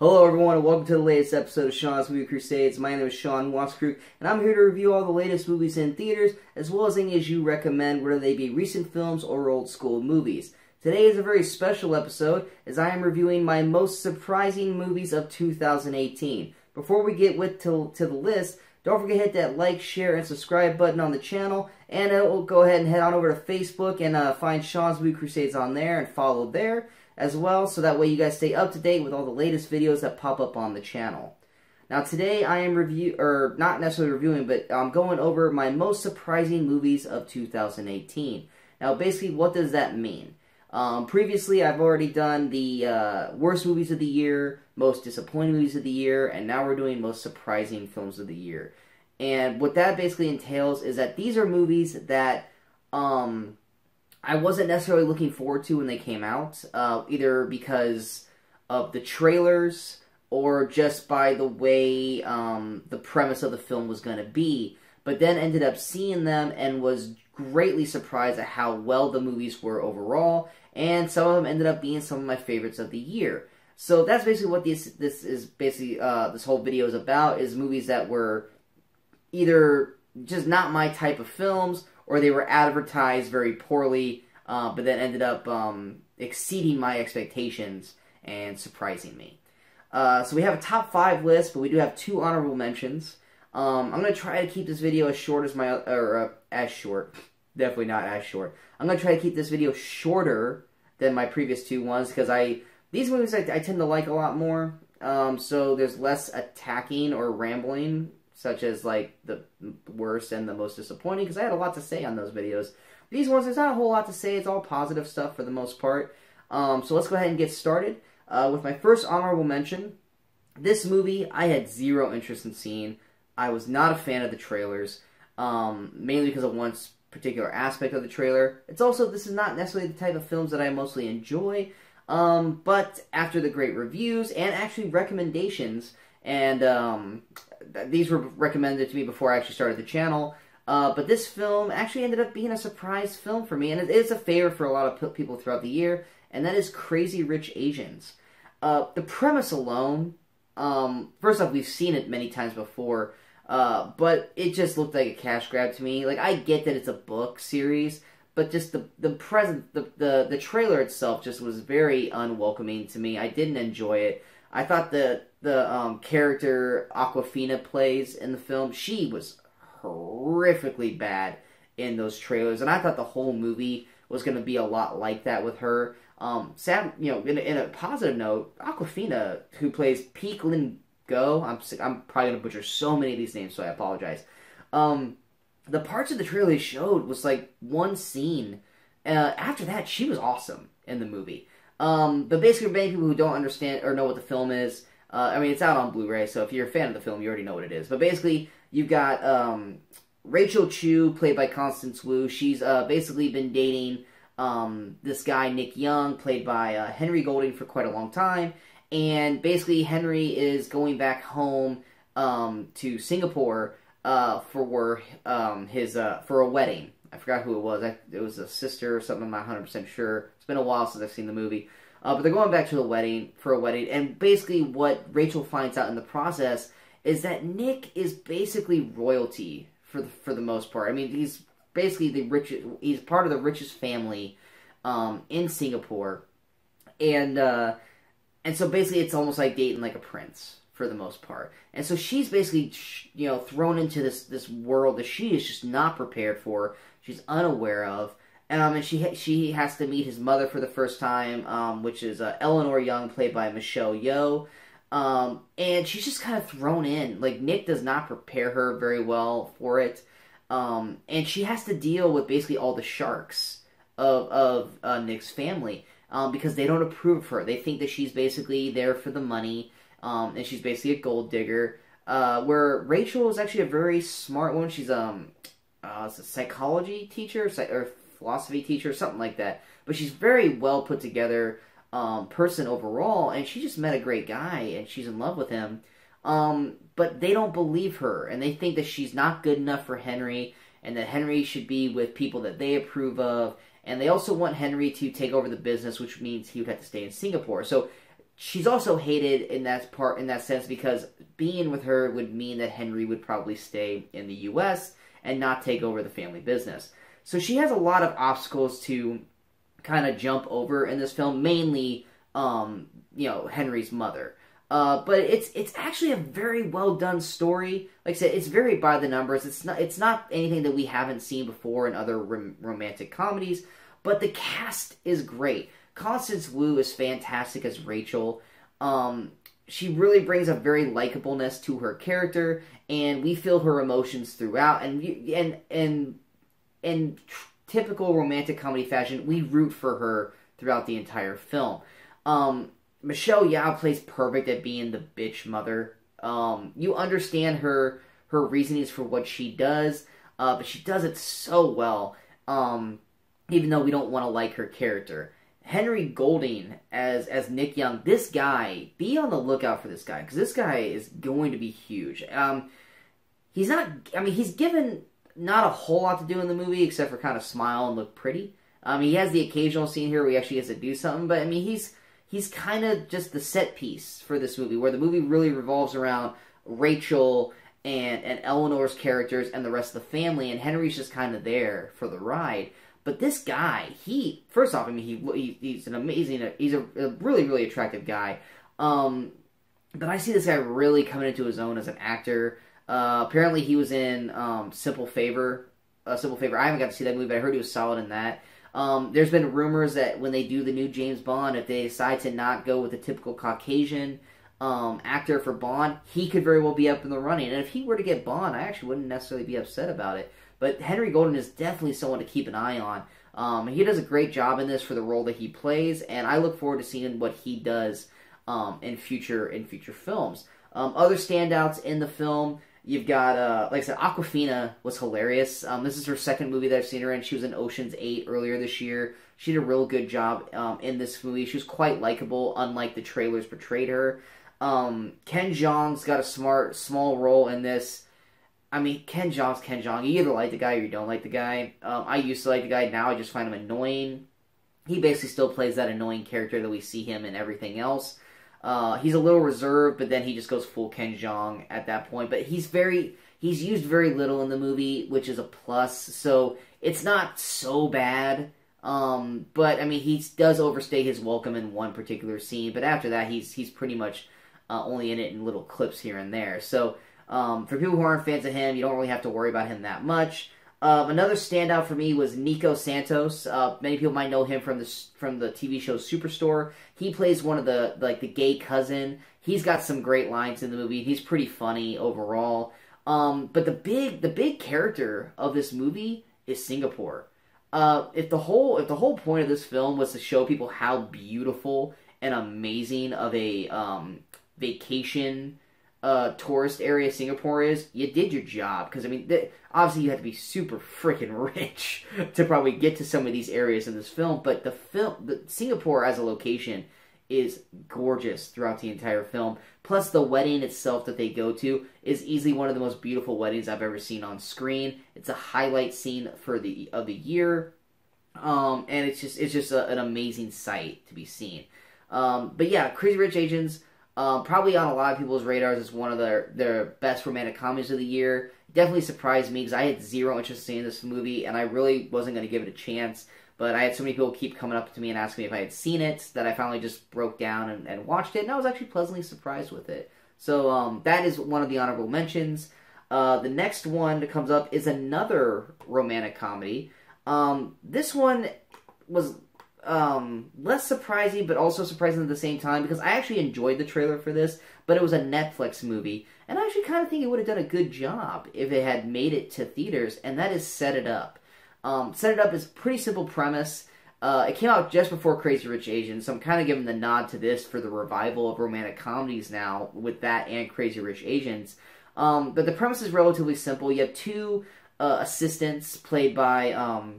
Hello everyone and welcome to the latest episode of Sean's Movie Crusades. My name is Sean Wascrew and I'm here to review all the latest movies in theaters as well as any as you recommend, whether they be recent films or old school movies. Today is a very special episode as I am reviewing my most surprising movies of 2018. Before we get to the list, don't forget to hit that like, share, and subscribe button on the channel, and we'll go ahead and head on over to Facebook and find Sean's Movie Crusades on there and follow there as well, so that way you guys stay up to date with all the latest videos that pop up on the channel. Now today I am not necessarily reviewing, but I'm going over my most surprising movies of 2018. Now basically, what does that mean? Previously I've already done the worst movies of the year, most disappointing movies of the year, and now we're doing most surprising films of the year. And what that basically entails is that these are movies that I wasn't necessarily looking forward to when they came out, either because of the trailers or just by the way the premise of the film was going to be, but then ended up seeing them and was greatly surprised at how well the movies were overall, and some of them ended up being some of my favorites of the year. So that's basically what this is basically, this whole video is about, is movies that were either just not my type of films, or they were advertised very poorly, but then ended up exceeding my expectations and surprising me. So we have a top 5 list, but we do have 2 honorable mentions. I'm going to try to keep this video as short as as short. Definitely not as short. I'm going to try to keep this video shorter than my previous 2 ones, because these movies I tend to like a lot more. So there's less attacking or rambling, such as like the worst and the most disappointing, because I had a lot to say on those videos. These ones, there's not a whole lot to say. It's all positive stuff for the most part. So let's go ahead and get started. With my first honorable mention, this movie I had zero interest in seeing. I was not a fan of the trailers, mainly because of one particular aspect of the trailer. It's also, this is not necessarily the type of films that I mostly enjoy, but after the great reviews and actually recommendations, and these were recommended to me before I actually started the channel, but this film actually ended up being a surprise film for me, and it is a favorite for a lot of people throughout the year, and that is Crazy Rich Asians. The premise alone, first off, we've seen it many times before, but it just looked like a cash grab to me. Like, I get that it's a book series, but just the trailer itself just was very unwelcoming to me. I didn't enjoy it. I thought the character Awkwafina plays in the film, she was horrifically bad in those trailers, and I thought the whole movie was going to be a lot like that with her. Sad, in a positive note, Awkwafina, who plays Peek Lin Go, I'm probably going to butcher so many of these names, so I apologize. The parts of the trailer they showed was like one scene. After that, she was awesome in the movie. But basically, many people who don't understand or know what the film is, I mean, it's out on Blu-ray, so if you're a fan of the film, you already know what it is. But basically, you've got Rachel Chu, played by Constance Wu. She's basically been dating this guy, Nick Young, played by Henry Golding, for quite a long time. And basically, Henry is going back home to Singapore for a wedding. I forgot who it was. It was a sister or something. I'm not 100% sure. It's been a while since I've seen the movie. But they're going back to for a wedding. And basically what Rachel finds out in the process is that Nick is basically royalty for the most part. I mean, he's basically the richest. He's part of the richest family in Singapore. And so basically it's almost like dating like a prince for the most part. And so she's basically, thrown into this world that she is just not prepared for. She's unaware of. And she has to meet his mother for the first time, which is Eleanor Young, played by Michelle Yeoh. And she's just kind of thrown in. Like, Nick does not prepare her very well for it. And she has to deal with basically all the sharks of Nick's family, because they don't approve of her. They think that she's basically there for the money, and she's basically a gold digger. Where Rachel is actually a very smart woman. She's a psychology teacher, or philosophy teacher, something like that. But she's very well put together person overall, and she just met a great guy, and she's in love with him. But they don't believe her, and they think that she's not good enough for Henry, and that Henry should be with people that they approve of, and they also want Henry to take over the business, which means he would have to stay in Singapore. So she's also hated in that sense because being with her would mean that Henry would probably stay in the U.S. and not take over the family business. So she has a lot of obstacles to kind of jump over in this film, mainly, Henry's mother. But it's actually a very well done story. Like I said, it's very by the numbers. It's not anything that we haven't seen before in other romantic comedies. But the cast is great. Constance Wu is fantastic as Rachel. She really brings a very likableness to her character, and we feel her emotions throughout. And in typical romantic comedy fashion, we root for her throughout the entire film. Michelle Yeoh plays perfect at being the bitch mother. You understand her reasonings for what she does, but she does it so well, even though we don't want to like her character. Henry Golding as Nick Young, this guy, be on the lookout for this guy, because this guy is going to be huge. He's given not a whole lot to do in the movie, except for kind of smile and look pretty. He has the occasional scene here where he actually has to do something, but he's kind of just the set piece for this movie, where the movie really revolves around Rachel and Eleanor's characters and the rest of the family, and Henry's just kind of there for the ride. But this guy, he's an amazing, he's a really, really attractive guy. But I see this guy really coming into his own as an actor. Apparently he was in Simple Favor. I haven't got to see that movie, but I heard he was solid in that. There's been rumors that when they do the new James Bond, if they decide to not go with the typical Caucasian actor for Bond, he could very well be up in the running. And if he were to get Bond, I actually wouldn't necessarily be upset about it. But Henry Golding is definitely someone to keep an eye on. He does a great job in this for the role that he plays, and I look forward to seeing what he does in future films. Other standouts in the film, you've got, like I said, Awkwafina was hilarious. This is her second movie that I've seen her in. She was in Ocean's 8 earlier this year. She did a real good job in this movie. She was quite likable, unlike the trailers portrayed her. Ken Jeong's got a small role in this. Ken Jeong's Ken Jeong. You either like the guy or you don't like the guy. I used to like the guy. Now I just find him annoying. He basically still plays that annoying character that we see him in everything else. He's a little reserved, but then he just goes full Ken Jeong at that point. But he's used very little in the movie, which is a plus. So it's not so bad. But he does overstay his welcome in one particular scene. But after that, he's pretty much only in it in little clips here and there. So for people who aren't fans of him, you don't really have to worry about him that much. Another standout for me was Nico Santos. Many people might know him from the TV show Superstore. He plays one of the gay cousin. He's got some great lines in the movie. He's pretty funny overall. But the big character of this movie is Singapore. If the whole point of this film was to show people how beautiful and amazing of a vacation tourist area Singapore is, you did your job. Because, obviously you have to be super freaking rich to probably get to some of these areas in this film. But the Singapore as a location is gorgeous throughout the entire film. Plus, the wedding itself that they go to is easily one of the most beautiful weddings I've ever seen on screen. It's a highlight scene of the year. And it's just an amazing sight to be seen. But yeah, Crazy Rich Asians, probably on a lot of people's radars as one of their best romantic comedies of the year. Definitely surprised me because I had zero interest in seeing this movie, and I really wasn't going to give it a chance. But I had so many people keep coming up to me and asking me if I had seen it that I finally just broke down and watched it, and I was actually pleasantly surprised with it. So that is one of the honorable mentions. The next one that comes up is another romantic comedy. This one was less surprising, but also surprising at the same time, because I actually enjoyed the trailer for this, but it was a Netflix movie, and I actually kind of think it would have done a good job if it had made it to theaters, and that is Set It Up. Set It Up is a pretty simple premise. It came out just before Crazy Rich Asians, so I'm kind of giving the nod to this for the revival of romantic comedies now, with that and Crazy Rich Asians. But the premise is relatively simple. You have two assistants played by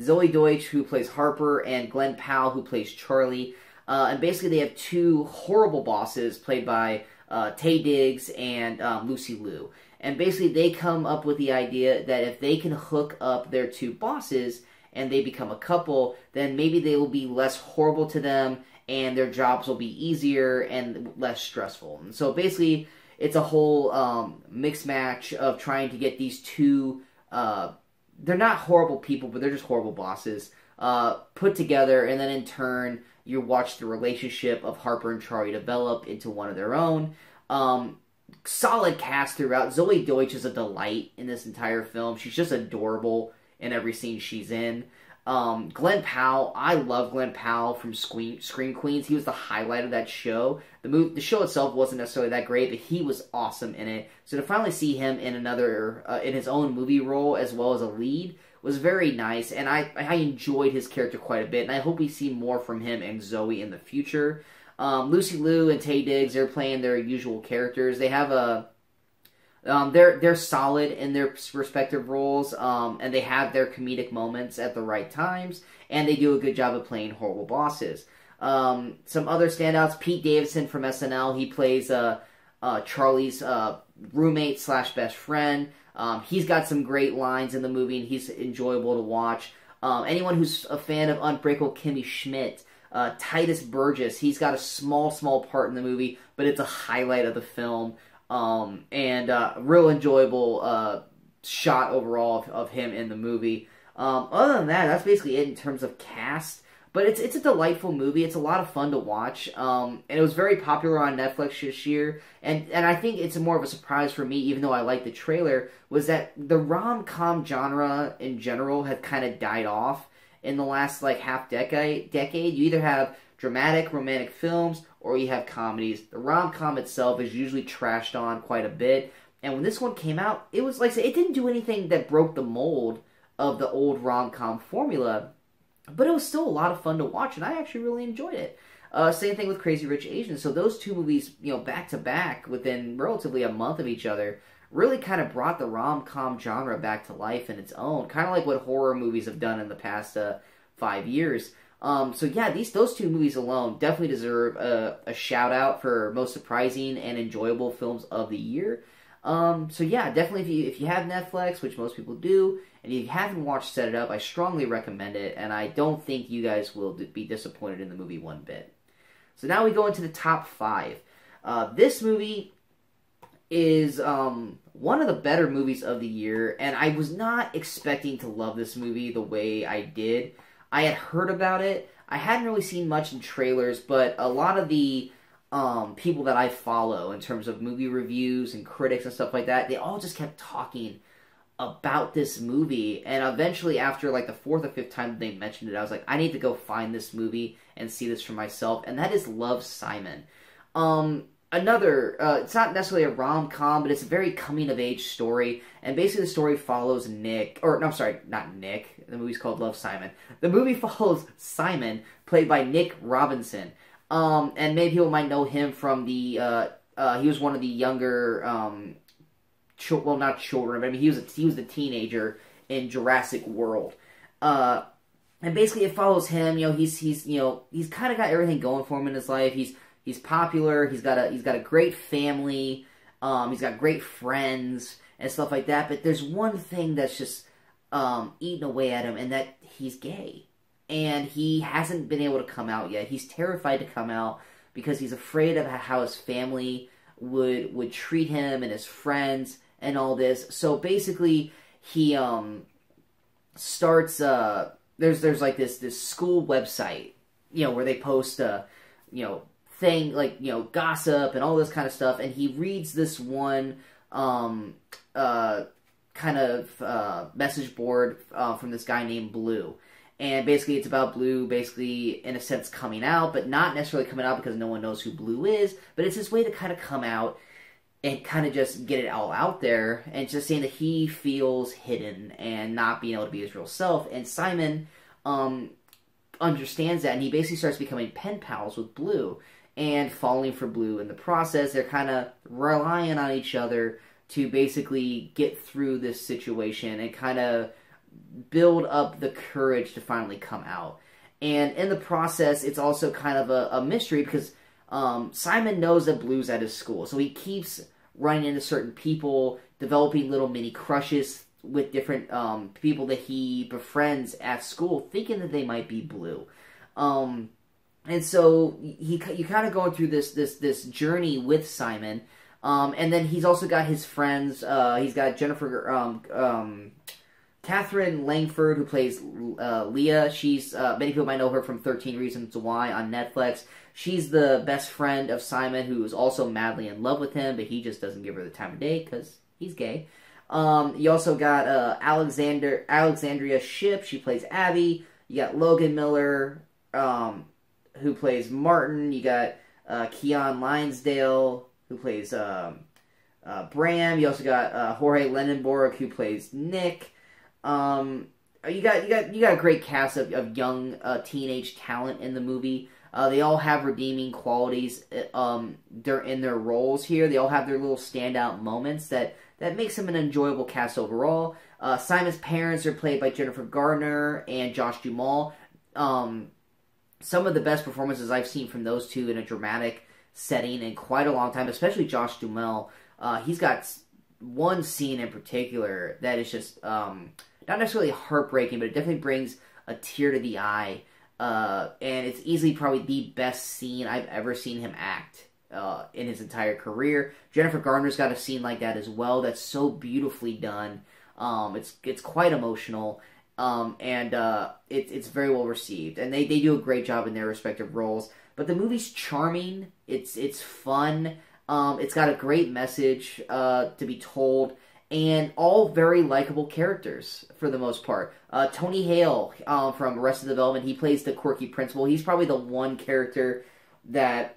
Zoe Deutsch, who plays Harper, and Glenn Powell, who plays Charlie. And basically they have two horrible bosses played by Taye Diggs and Lucy Liu. And basically they come up with the idea that if they can hook up their two bosses and they become a couple, then maybe they will be less horrible to them and their jobs will be easier and less stressful. And so basically, it's a whole mixed match of trying to get these two, they're not horrible people, but they're just horrible bosses, put together, and then in turn, you watch the relationship of Harper and Charlie develop into one of their own. Solid cast throughout. Zoe Deutsch is a delight in this entire film. She's just adorable in every scene she's in. Glenn Powell, I love Glenn Powell from Scream Queens. He was the highlight of that show. The show itself wasn't necessarily that great, but he was awesome in it. So to finally see him in another, in his own movie role as well as a lead was very nice, and I enjoyed his character quite a bit, and I hope we see more from him and Zoe in the future. Lucy Liu and Taye Diggs, they're playing their usual characters. They have they're solid in their respective roles, and they have their comedic moments at the right times, and they do a good job of playing horrible bosses. Some other standouts: Pete Davidson from SNL. He plays Charlie's roommate / best friend. He's got some great lines in the movie, and he's enjoyable to watch. Anyone who's a fan of Unbreakable Kimmy Schmidt, Titus Burgess, he's got a small part in the movie, but it's a highlight of the film. Real enjoyable shot overall of him in the movie. Other than that, that's basically it in terms of cast. But it's a delightful movie. It's a lot of fun to watch. And it was very popular on Netflix this year. And I think it's more of a surprise for me, even though I liked the trailer, was that the rom-com genre in general had kind of died off in the last half decade. You either have dramatic romantic films or you have comedies. The rom-com itself is usually trashed on quite a bit. And when this one came out, it was like, it didn't do anything that broke the mold of the old rom-com formula. But it was still a lot of fun to watch, and I actually really enjoyed it. Same thing with Crazy Rich Asians. So those two movies, back to back within relatively a month of each other, really kind of brought the rom-com genre back to life in its own. Kind of like what horror movies have done in the past 5 years. So yeah, those two movies alone definitely deserve a shout out for most surprising and enjoyable films of the year. So yeah, definitely if you have Netflix, which most people do, and if you haven't watched Set It Up, I strongly recommend it, and I don't think you guys will be disappointed in the movie one bit. So now we go into the top 5. This movie is one of the better movies of the year, and I was not expecting to love this movie the way I did. I had heard about it. I hadn't really seen much in trailers, but a lot of the people that I follow in terms of movie reviews and critics and stuff like that, they all just kept talking about this movie, and eventually after the 4th or 5th time they mentioned it, I was like, I need to go find this movie and see this for myself, and that is Love, Simon. It's not necessarily a rom-com, but it's a very coming-of-age story, and basically the story follows not Nick, the movie's called Love, Simon. The movie follows Simon, played by Nick Robinson, and maybe people might know him from he was one of the younger, not children, but I mean, he was the teenager in Jurassic World. And basically it follows him. He's kind of got everything going for him in his life. He's popular. He's got a great family. He's got great friends and stuff like that. But there's one thing that's just eating away at him, and that he's gay, and he hasn't been able to come out yet. He's terrified to come out because he's afraid of how his family would treat him and his friends and all this. So basically, he starts. There's this school website, where they post thing gossip and all this kind of stuff, and he reads this one message board from this guy named Blue. And basically it's about Blue basically in a sense coming out, but not necessarily coming out because no one knows who Blue is, but it's his way to kind of come out and kind of just get it all out there, and just saying that he feels hidden and not being able to be his real self. And Simon understands that, and he basically starts becoming pen pals with Blue and falling for Blue in the process. They're kind of relying on each other to basically get through this situation and kind of build up the courage to finally come out. And in the process, it's also kind of a mystery because Simon knows that Blue's at his school, so he keeps running into certain people, developing little mini crushes with different people that he befriends at school, thinking that they might be Blue. And so you kind of going through this journey with Simon, and then he's also got his friends. He's got Catherine Langford, who plays Leah. She's many people might know her from 13 Reasons Why on Netflix. She's the best friend of Simon, who is also madly in love with him, but he just doesn't give her the time of day because he's gay. You also got Alexandria Shipp. She plays Abby. You got Logan Miller, who plays Martin. You got Keon Linesdale, who plays Bram. You also got Jorge Lenenborg, who plays Nick. You got a great cast of young teenage talent in the movie. They all have redeeming qualities they're in their roles here. They all have their little standout moments that makes them an enjoyable cast overall. Simon's parents are played by Jennifer Gardner and Josh Duhamel. Some of the best performances I've seen from those two in a dramatic setting in quite a long time, especially Josh Duhamel. He's got one scene in particular that is just not necessarily heartbreaking, but it definitely brings a tear to the eye. And it's easily probably the best scene I've ever seen him act in his entire career. Jennifer Garner's got a scene like that as well that's so beautifully done. It's quite emotional, and it's very well received. And they do a great job in their respective roles. But the movie's charming. It's fun. It's got a great message to be told. And all very likable characters, for the most part. Tony Hale from Arrested Development, he plays the quirky principal. He's probably the one character that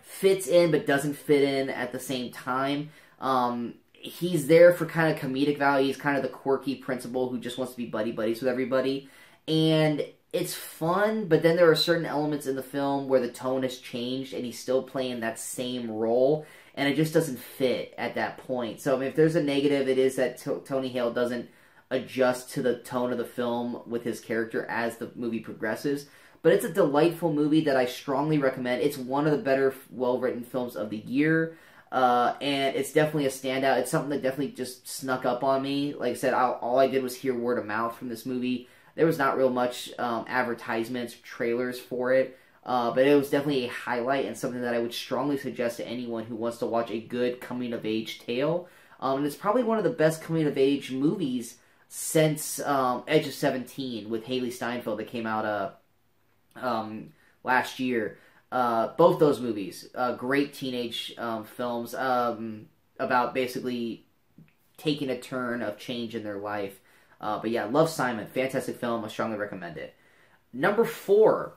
fits in but doesn't fit in at the same time. He's there for kind of comedic value. He's kind of the quirky principal who just wants to be buddy-buddies with everybody. And it's fun, but then there are certain elements in the film where the tone has changed and he's still playing that same role. And it just doesn't fit at that point. So, I mean, if there's a negative, it is that Tony Hale doesn't adjust to the tone of the film with his character as the movie progresses. But it's a delightful movie that I strongly recommend. It's one of the better, well-written films of the year. And it's definitely a standout. It's something that definitely just snuck up on me. Like I said, all I did was hear word of mouth from this movie. There was not real much advertisements, trailers for it. But it was definitely a highlight and something that I would strongly suggest to anyone who wants to watch a good coming-of-age tale. And it's probably one of the best coming-of-age movies since Edge of 17 with Haley Steinfeld that came out last year. Both those movies, great teenage films about basically taking a turn of change in their life. But yeah, love Simon. Fantastic film. I strongly recommend it. Number 4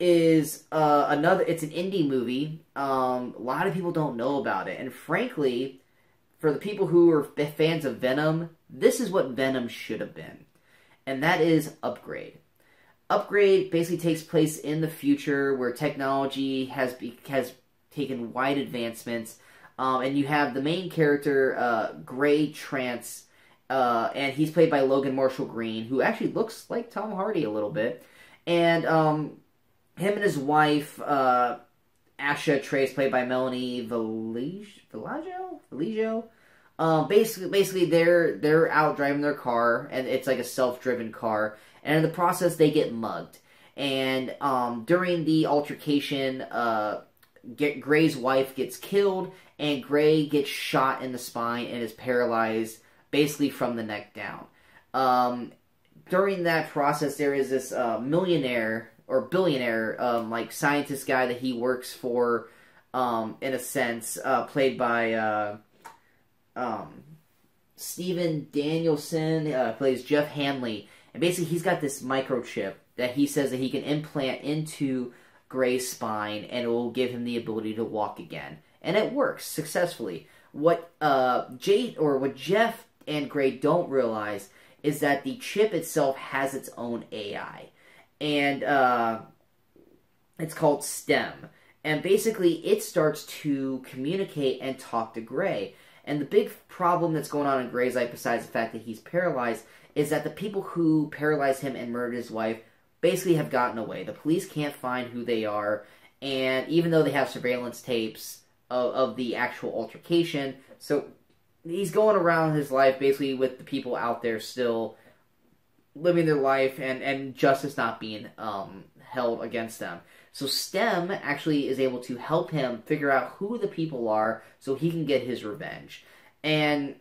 is it's an indie movie. A lot of people don't know about it, and frankly, for the people who are fans of Venom, this is what Venom should have been, and that is Upgrade. Upgrade basically takes place in the future where technology has taken wide advancements, and you have the main character, Gray Trance, and he's played by Logan Marshall Green, who actually looks like Tom Hardy a little bit, and him and his wife, Asha Trace, played by Melanie Villaggio. Basically, they're out driving their car, and it's like a self-driven car. And in the process, they get mugged. And during the altercation, Gray's wife gets killed, and Gray gets shot in the spine and is paralyzed, basically from the neck down. During that process, there is this millionaire or billionaire, like scientist guy that he works for, in a sense, played by Steven Danielson, plays Jeff Hanley. And basically he's got this microchip that he says that he can implant into Gray's spine, and it will give him the ability to walk again. And it works successfully. What Jeff and Gray don't realize is that the chip itself has its own AI. And it's called STEM. And basically, it starts to communicate and talk to Gray. And the big problem that's going on in Gray's life, besides the fact that he's paralyzed, is that the people who paralyzed him and murdered his wife basically have gotten away. The police can't find who they are. And even though they have surveillance tapes of the actual altercation, so he's going around his life basically with the people out there still living their life and justice not being held against them. So Stem actually is able to help him figure out who the people are so he can get his revenge. And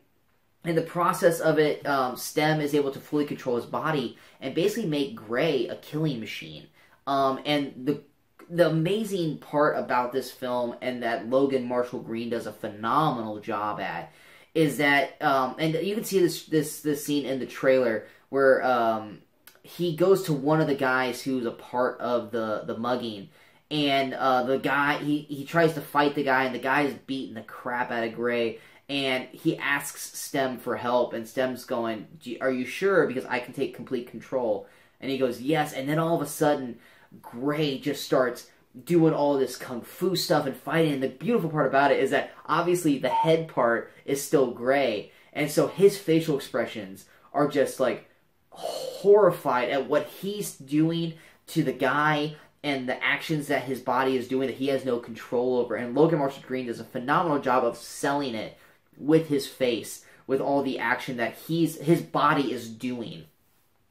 in the process of it, Stem is able to fully control his body and basically make Gray a killing machine. And the amazing part about this film, and that Logan Marshall Green does a phenomenal job at, is that, and you can see this scene in the trailer where he goes to one of the guys who's a part of the mugging, and the guy, he tries to fight the guy, and the guy is beating the crap out of Gray, and he asks Stem for help, and Stem's going, are you sure? Because I can take complete control. And he goes, yes, and then all of a sudden, Gray just starts doing all this kung fu stuff and fighting, and the beautiful part about it is that obviously the head part is still Gray, and so his facial expressions are just like horrified at what he's doing to the guy and the actions that his body is doing that he has no control over. And Logan Marshall Green does a phenomenal job of selling it with his face, with all the action that his body is doing.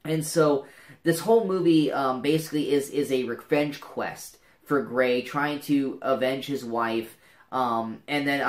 And so this whole movie basically is a revenge quest for Gray, trying to avenge his wife. And then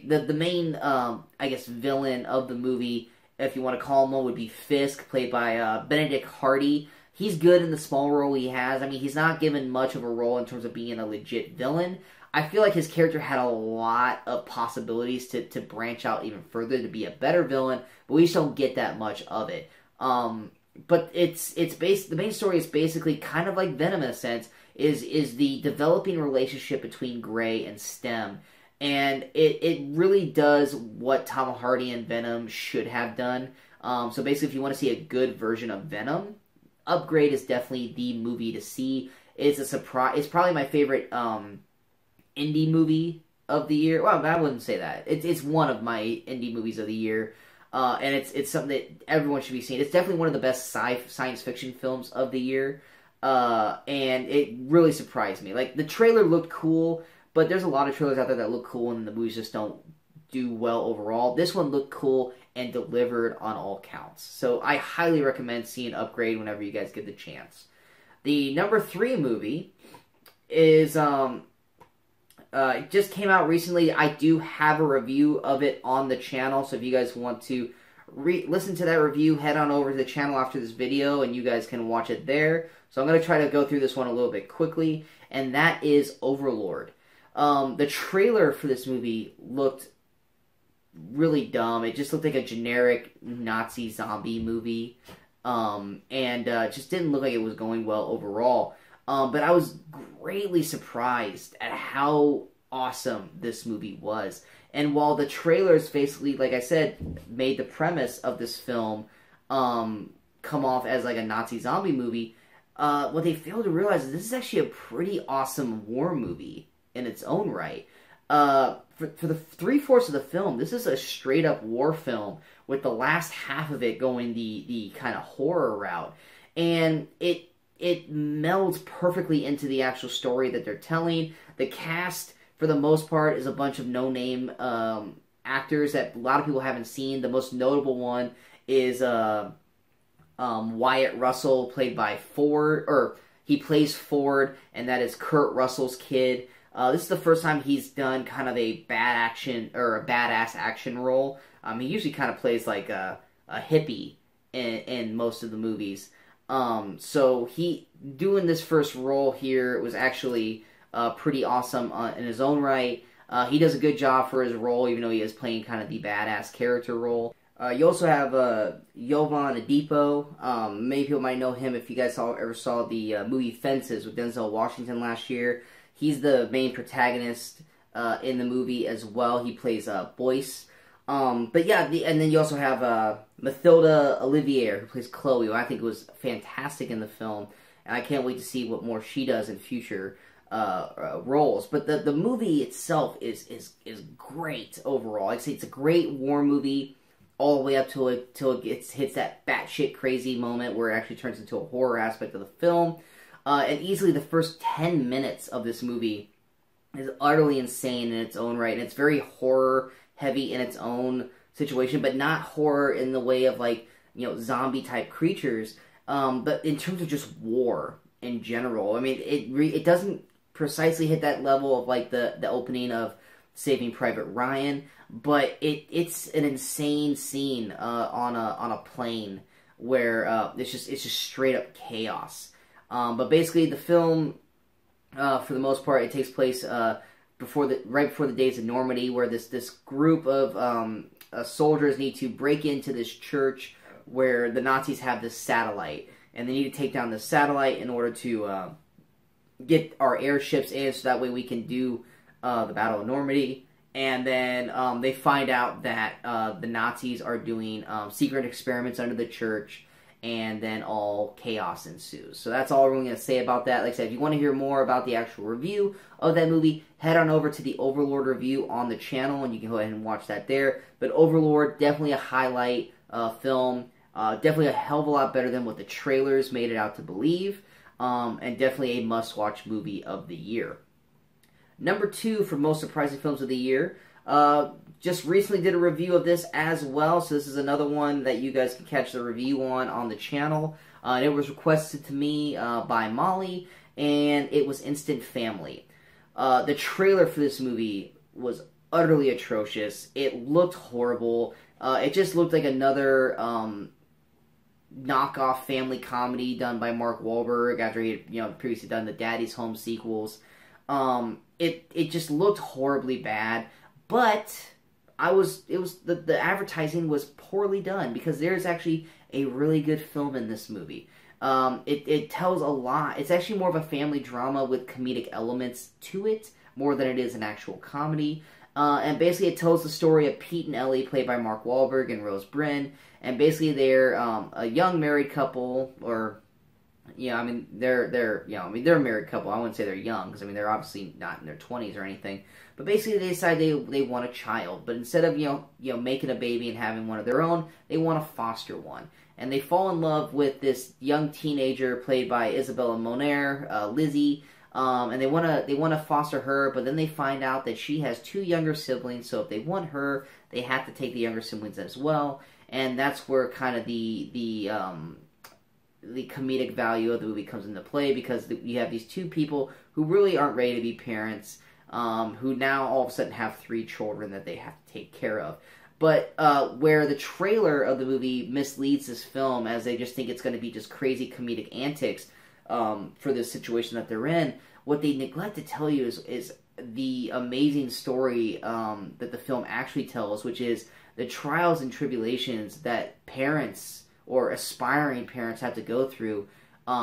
the main, I guess, villain of the movie, if you want to call him one, would be Fisk, played by Benedict Hardy. He's good in the small role he has. I mean, he's not given much of a role in terms of being a legit villain. I feel like his character had a lot of possibilities to branch out even further to be a better villain, but we just don't get that much of it. But the main story is basically kind of like Venom in a sense, is the developing relationship between Gray and Stem. And it really does what Tom Hardy and Venom should have done. So basically, if you want to see a good version of Venom, Upgrade is definitely the movie to see. It's a surprise. It's probably my favorite indie movie of the year. Well, I wouldn't say that. It's one of my indie movies of the year. And it's something that everyone should be seeing. It's definitely one of the best science fiction films of the year. And it really surprised me. Like, the trailer looked cool, but there's a lot of trailers out there that look cool and the movies just don't do well overall. This one looked cool and delivered on all counts. So I highly recommend seeing Upgrade whenever you guys get the chance. The number 3 movie is, it just came out recently. I do have a review of it on the channel, so if you guys want to listen to that review, head on over to the channel after this video, and you guys can watch it there. So I'm going to try to go through this one a little bit quickly, and that is Overlord. The trailer for this movie looked really dumb. It just looked like a generic Nazi zombie movie, and just didn't look like it was going well overall. But I was greatly surprised at how awesome this movie was. And while the trailers basically, like I said, made the premise of this film come off as like a Nazi zombie movie, what they failed to realize is this is actually a pretty awesome war movie in its own right. For the 3/4 of the film, this is a straight up war film, with the last half of it going the kind of horror route. And it melds perfectly into the actual story that they're telling. The cast, for the most part, is a bunch of no-name actors that a lot of people haven't seen. The most notable one is Wyatt Russell, played by Ford, or he plays Ford, and that is Kurt Russell's kid. This is the first time he's done kind of a badass action role. He usually kind of plays like a hippie in most of the movies. So he doing this first role here was actually pretty awesome in his own right. He does a good job for his role, even though he is playing kind of the badass character role. You also have Jovan Adipo. Many people might know him if you guys ever saw the movie Fences with Denzel Washington last year. He's the main protagonist in the movie as well. He plays Boyce. But yeah, and then you also have Mathilda Olivier, who plays Chloe, who I think was fantastic in the film, and I can't wait to see what more she does in future roles. But the movie itself is great overall. Like I say, it's a great war movie all the way up till it hits that batshit crazy moment where it actually turns into a horror aspect of the film. And easily the first 10 minutes of this movie is utterly insane in its own right, and it's very horror heavy in its own situation, but not horror in the way of, like, you know, zombie type creatures. But in terms of just war in general, I mean, it doesn't precisely hit that level of like the opening of Saving Private Ryan, but it's an insane scene on a plane where it's just straight up chaos. But basically, the film, for the most part, it takes place right before the days of Normandy, where this group of soldiers need to break into this church where the Nazis have this satellite, and they need to take down the satellite in order to get our airships in, so that way we can do the Battle of Normandy. And then they find out that the Nazis are doing secret experiments under the church, and then all chaos ensues. So that's all we're really going to say about that. Like I said, if you want to hear more about the actual review of that movie, head on over to the Overlord review on the channel, and you can go ahead and watch that there. But Overlord, definitely a highlight film. Definitely a hell of a lot better than what the trailers made it out to believe. And definitely a must-watch movie of the year. Number 2 for most surprising films of the year. Just recently did a review of this as well, so this is another one that you guys can catch the review on the channel. And it was requested to me by Molly, and it was Instant Family. The trailer for this movie was utterly atrocious. It looked horrible. It just looked like another knockoff family comedy done by Mark Wahlberg after he had previously done the Daddy's Home sequels. It just looked horribly bad, but the advertising was poorly done, because there's actually a really good film in this movie. It tells a lot. It's actually more of a family drama with comedic elements to it, more than it is an actual comedy. And basically it tells the story of Pete and Ellie, played by Mark Wahlberg and Rose Byrne. And basically they're a young married couple, or they're a married couple. I wouldn't say they're young, because they're obviously not in their 20s or anything. But basically they decide they want a child, but instead of making a baby and having one of their own, they want to foster one. And they fall in love with this young teenager played by Isabella Moner, Lizzie. And they want to foster her, but then they find out that she has 2 younger siblings, so if they want her, they have to take the younger siblings as well. And that's where kind of the comedic value of the movie comes into play, because you have these 2 people who really aren't ready to be parents, who now all of a sudden have 3 children that they have to take care of. But where the trailer of the movie misleads this film, as they just think it's going to be just crazy comedic antics for this situation that they're in, what they neglect to tell you is the amazing story that the film actually tells, which is the trials and tribulations that parents or aspiring parents have to go through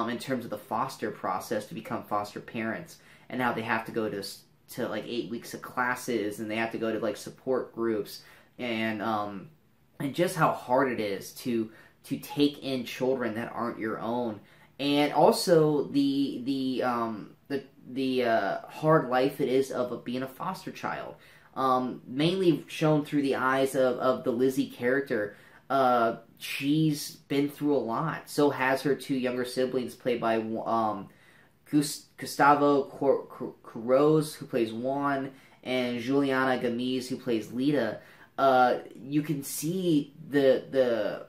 in terms of the foster process to become foster parents, and how they have to go to like 8 weeks of classes, and they have to go to like support groups, and just how hard it is to take in children that aren't your own, and also the hard life it is of being a foster child, mainly shown through the eyes of the Lizzie character. She's been through a lot. So has her 2 younger siblings, played by Gustavo Queiroz, who plays Juan, and Juliana Gomez, who plays Lita. You can see the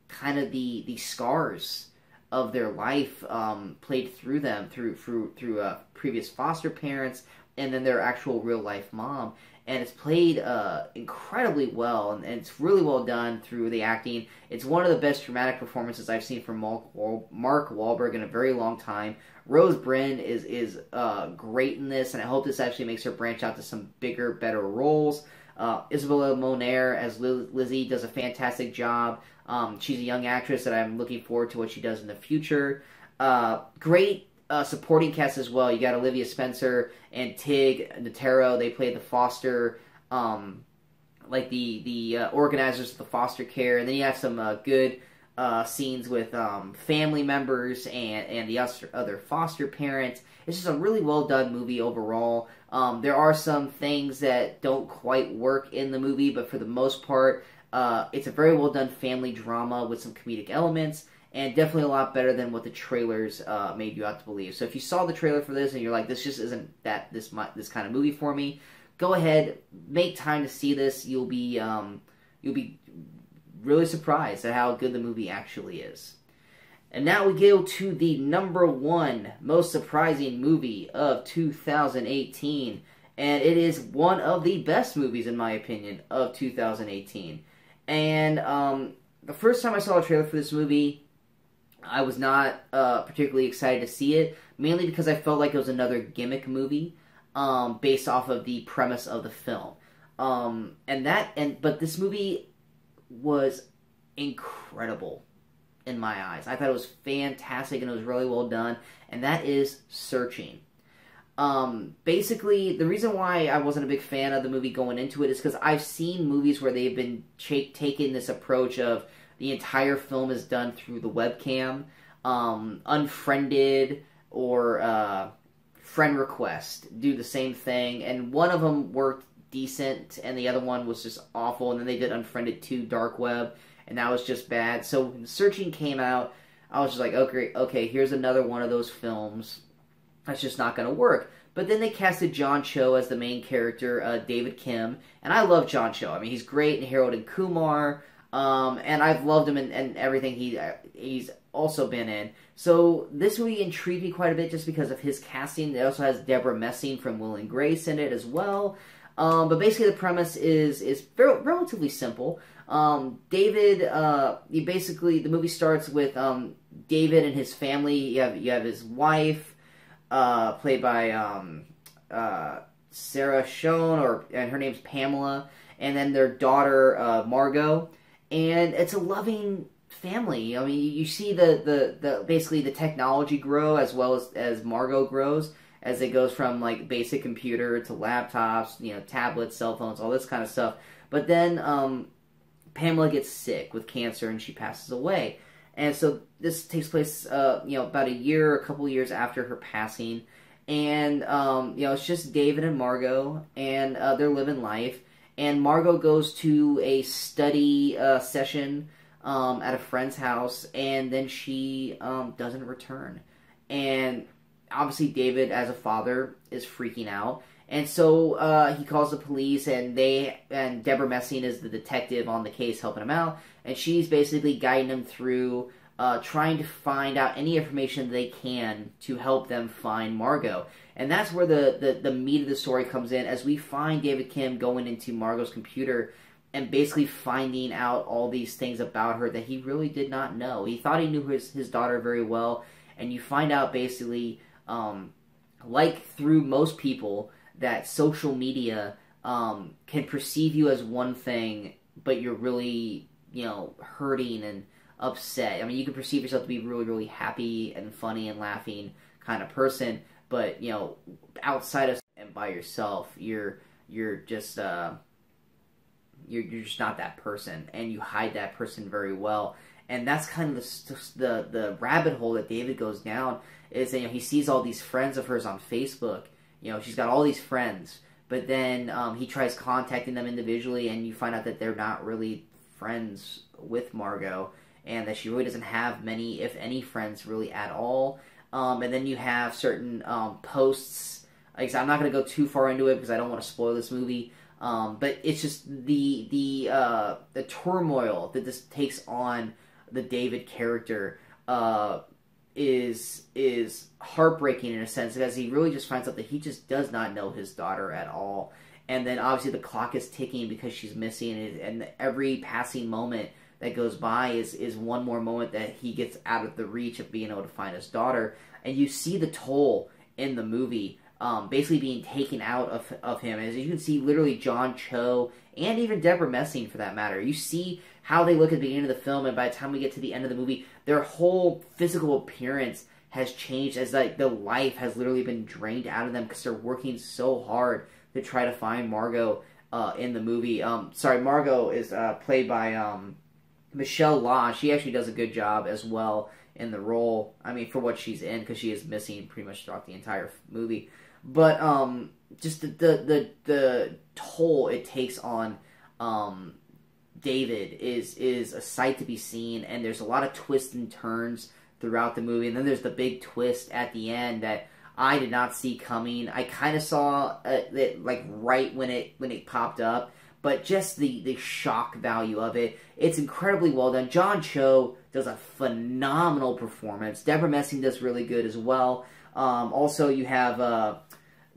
kind of the scars of their life played through them through previous foster parents, and then their actual real life mom. And it's played incredibly well, and it's really well done through the acting. It's one of the best dramatic performances I've seen from Mark Wahlberg in a very long time. Rose Byrne is great in this, and I hope this actually makes her branch out to some bigger, better roles. Isabella Moner as Lizzie does a fantastic job. She's a young actress that I'm looking forward to what she does in the future. Great supporting cast as well. You got Olivia Spencer and Tig Notaro. They play the foster, like the organizers of the foster care. And then you have some good scenes with family members and the other foster parents. It's just a really well done movie overall. There are some things that don't quite work in the movie, but for the most part, it's a very well done family drama with some comedic elements, and definitely a lot better than what the trailers made you out to believe. So if you saw the trailer for this and you're like, this just isn't this kind of movie for me, go ahead, make time to see this. You'll be really surprised at how good the movie actually is. And now we go to the number one most surprising movie of 2018. And it is one of the best movies, in my opinion, of 2018. And the first time I saw a trailer for this movie, I was not particularly excited to see it, mainly because I felt like it was another gimmick movie based off of the premise of the film. But this movie was incredible in my eyes. I thought it was fantastic and it was really well done, and that is Searching. Basically, the reason why I wasn't a big fan of the movie going into it is because I've seen movies where they've been taking this approach of the entire film is done through the webcam, Unfriended or Friend Request do the same thing, and one of them worked decent and the other one was just awful, and then they did Unfriended 2 Dark Web, and that was just bad. So when Searching came out, I was just like, okay, here's another one of those films that's just not going to work. But then they casted John Cho as the main character, David Kim, and I love John Cho. I mean, he's great in Harold and Kumar, and I've loved him in everything he's also been in. So this movie intrigued me quite a bit just because of his casting. It also has Deborah Messing from Will and Grace in it as well. But basically the premise is relatively simple. David, the movie starts with David and his family. You have his wife, played by Sarah Schoen, and her name's Pamela, and then their daughter Margot, and it's a loving family. I mean, you see the basically the technology grow as well as Margot grows, as it goes from like basic computer to laptops, tablets, cell phones, all this kind of stuff. But then Pamela gets sick with cancer and she passes away. And so this takes place, about a couple years after her passing. And, it's just David and Margot, and they're living life. And Margot goes to a study session at a friend's house, and then she doesn't return. And obviously David, as a father, is freaking out. And so he calls the police, and Deborah Messing is the detective on the case helping him out, and she's basically guiding him through trying to find out any information they can to help them find Margot. And that's where the meat of the story comes in, as we find David Kim going into Margot's computer and basically finding out all these things about her that he really did not know. He thought he knew his daughter very well, and you find out basically, like through most people, that social media can perceive you as one thing, but you're really, hurting and upset. I mean, you can perceive yourself to be really, really happy and funny and laughing kind of person, but, outside of and by yourself, you're just you're just not that person, and you hide that person very well. And that's kind of the rabbit hole that David goes down, is that, he sees all these friends of hers on Facebook. She's got all these friends, but then he tries contacting them individually, and you find out that they're not really friends with Margot, and that she really doesn't have many, if any, friends really at all. And then you have certain posts. Like, I'm not going to go too far into it because I don't want to spoil this movie. But it's just the turmoil that this takes on the David character is heartbreaking in a sense, because he really just finds out that he just does not know his daughter at all. And then obviously the clock is ticking because she's missing, and every passing moment that goes by is one more moment that he gets out of the reach of being able to find his daughter. And you see the toll in the movie basically being taken out of him. As you can see, literally John Cho, and even Deborah Messing for that matter, you see how they look at the beginning of the film, and by the time we get to the end of the movie, their whole physical appearance has changed, as like the life has literally been drained out of them because they're working so hard to try to find Margot in the movie. Margot is played by Michelle Law. She actually does a good job as well in the role. I mean, for what she's in, because she is missing pretty much throughout the entire movie. But just the toll it takes on David is a sight to be seen, and there's a lot of twists and turns throughout the movie, and then there's the big twist at the end that I did not see coming. I kind of saw it like right when it popped up, but just the shock value of it. It's incredibly well done. John Cho does a phenomenal performance. Deborah Messing does really good as well. Also, you have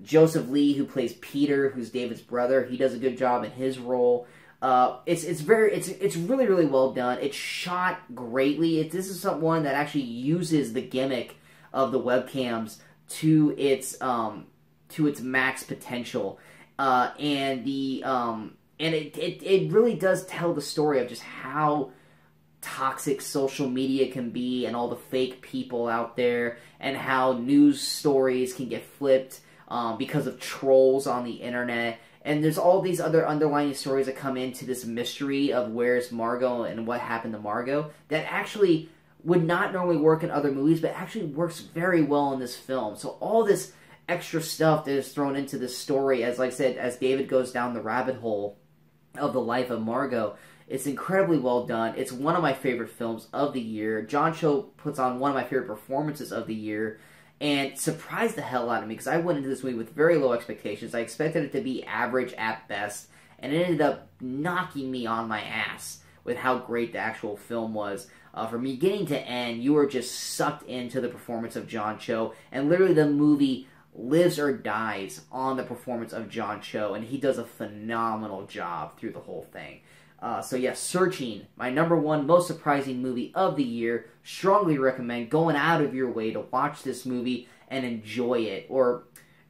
Joseph Lee, who plays Peter, who's David's brother. He does a good job in his role. It's really, really well done. It's shot greatly. This is one that actually uses the gimmick of the webcams to its max potential, and it really does tell the story of just how toxic social media can be, and all the fake people out there, and how news stories can get flipped because of trolls on the internet. And there's all these other underlying stories that come into this mystery of where's Margot and what happened to Margot that actually would not normally work in other movies, but actually works very well in this film. So all this extra stuff that is thrown into this story, as like I said, as David goes down the rabbit hole of the life of Margot, it's incredibly well done. It's one of my favorite films of the year. John Cho puts on one of my favorite performances of the year, and surprised the hell out of me, because I went into this movie with very low expectations. I expected it to be average at best, and it ended up knocking me on my ass with how great the actual film was. From beginning to end, you were just sucked into the performance of John Cho, and literally the movie lives or dies on the performance of John Cho, and he does a phenomenal job through the whole thing. So yeah, Searching, my #1 most surprising movie of the year. Strongly recommend going out of your way to watch this movie and enjoy it, or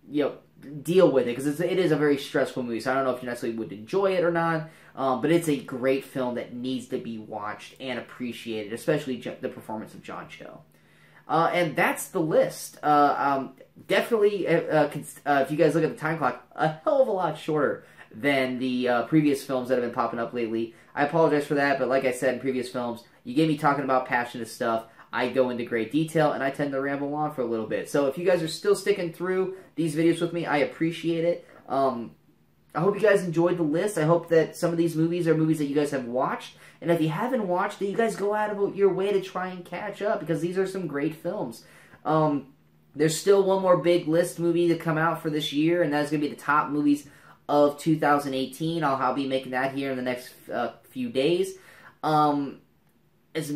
deal with it, because it is a very stressful movie. So I don't know if you necessarily would enjoy it or not, but it's a great film that needs to be watched and appreciated, especially the performance of John Cho. And that's the list. Definitely, if you guys look at the time clock, a hell of a lot shorter than the previous films that have been popping up lately. I apologize for that, but like I said in previous films, you get me talking about passionate stuff, I go into great detail, and I tend to ramble on for a little bit. So if you guys are still sticking through these videos with me, I appreciate it. I hope you guys enjoyed the list. I hope that some of these movies are movies that you guys have watched, and if you haven't watched, then you guys go out of your way to try and catch up, because these are some great films. There's still one more big list movie to come out for this year, and that's going to be the top movies of 2018. I'll be making that here in the next few days. As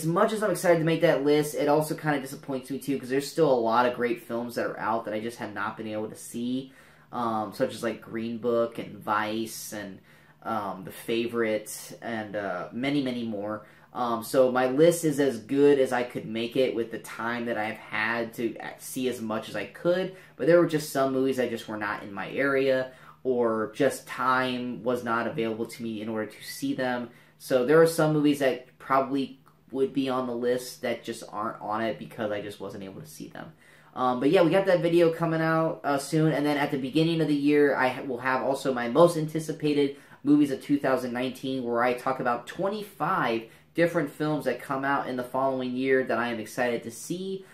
much as I'm excited to make that list, it also kind of disappoints me too, because there's still a lot of great films that are out that I just have not been able to see, such as like Green Book and Vice and The Favorite and many, many more. So my list is as good as I could make it with the time that I've had to see as much as I could, but there were just some movies that just were not in my area, or just time was not available to me in order to see them. So there are some movies that probably would be on the list that just aren't on it because I just wasn't able to see them. But yeah, we got that video coming out soon, and then at the beginning of the year, I will have also my most anticipated movies of 2019, where I talk about 25 different films that come out in the following year that I am excited to see.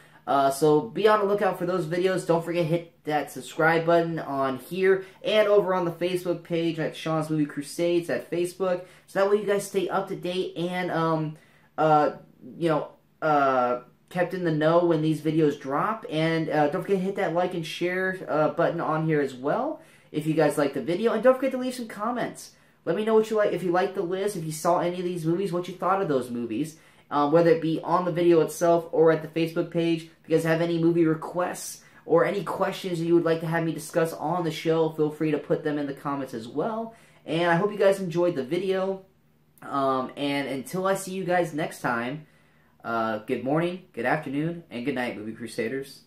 So be on the lookout for those videos. Don't forget to hit that subscribe button on here and over on the Facebook page at Sean's Movie Crusades at Facebook. So that way you guys stay up to date and, kept in the know when these videos drop. And don't forget to hit that like and share button on here as well if you guys like the video. And don't forget to leave some comments. Let me know what you like, if you like the list, if you saw any of these movies, what you thought of those movies. Whether it be on the video itself or at the Facebook page. If you guys have any movie requests or any questions that you would like to have me discuss on the show, feel free to put them in the comments as well. And I hope you guys enjoyed the video. And until I see you guys next time, good morning, good afternoon, and good night, Movie Crusaders.